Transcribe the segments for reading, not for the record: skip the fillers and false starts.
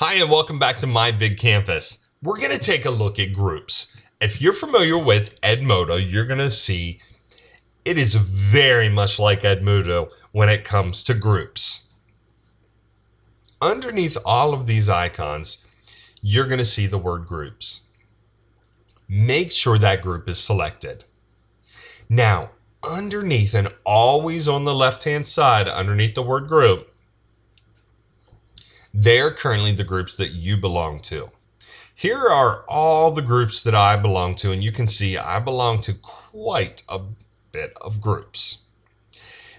Hi, and welcome back to My Big Campus. We're going to take a look at groups. If you're familiar with Edmodo, you're going to see it is very much like Edmodo when it comes to groups. Underneath all of these icons, you're going to see the word groups. Make sure that group is selected. Now, underneath and always on the left-hand side, underneath the word group, they're currently the groups that you belong to. Here are all the groups that I belong to, and you can see I belong to quite a bit of groups.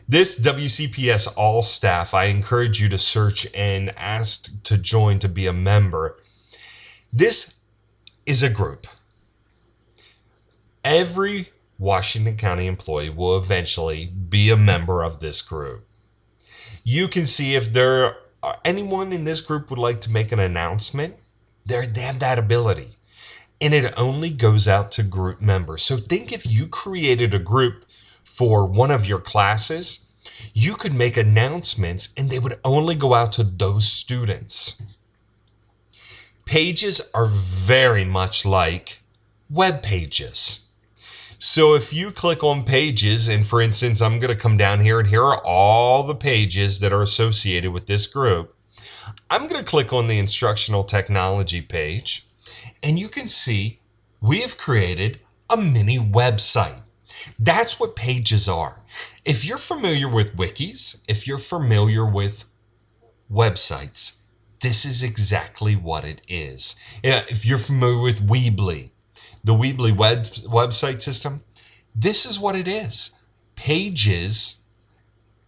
This WCPS All Staff, I encourage you to search and ask to join to be a member. This is a group. Every Washington County employee will eventually be a member of this group. You can see if there are anyone in this group would like to make an announcement, they have that ability. And it only goes out to group members. So think if you created a group for one of your classes, you could make announcements and they would only go out to those students. Pages are very much like web pages. So if you click on pages, and for instance, I'm going to come down here and here are all the pages that are associated with this group. I'm going to click on the instructional technology page, and you can see we have created a mini website. That's what pages are. If you're familiar with wikis, if you're familiar with websites, this is exactly what it is. If you're familiar with Weebly, the Weebly website system, this is what it is. Pages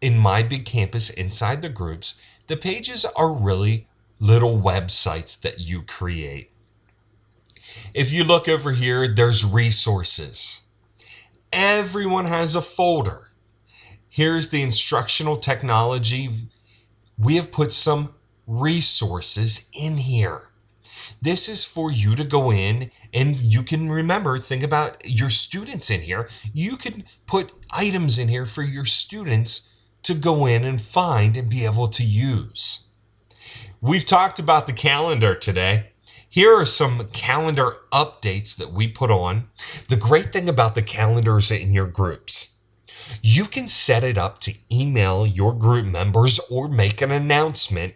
in My Big Campus inside the groups, the pages are really little websites that you create. If you look over here, there's resources. Everyone has a folder. Here's the instructional technology. We have put some resources in here. This is for you to go in and you can remember, think about your students in here. You can put items in here for your students to go in and find and be able to use. We've talked about the calendar today. Here are some calendar updates that we put on. The great thing about the calendars in your groups, you can set it up to email your group members or make an announcement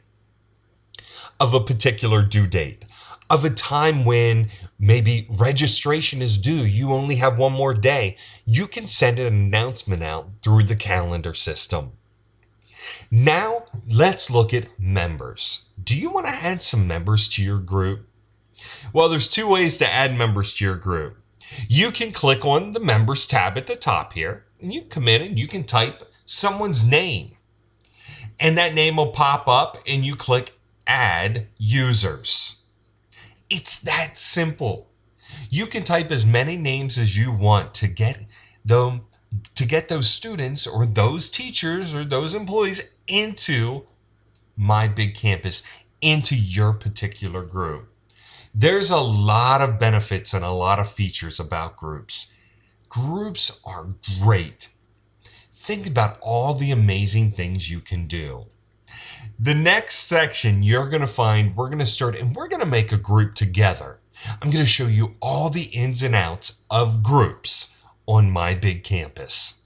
of a particular due date, of a time when maybe registration is due, you only have one more day. You can send an announcement out through the calendar system. Now, let's look at members. Do you want to add some members to your group? Well, there's two ways to add members to your group. You can click on the members tab at the top here, and you come in and you can type someone's name. And that name will pop up and you click Add Users. It's that simple. You can type as many names as you want to get those students or those teachers or those employees into My Big Campus, into your particular group. There's a lot of benefits and a lot of features about groups. Groups are great. Think about all the amazing things you can do. The next section you're going to find, we're going to start and we're going to make a group together. I'm going to show you all the ins and outs of groups on My Big Campus.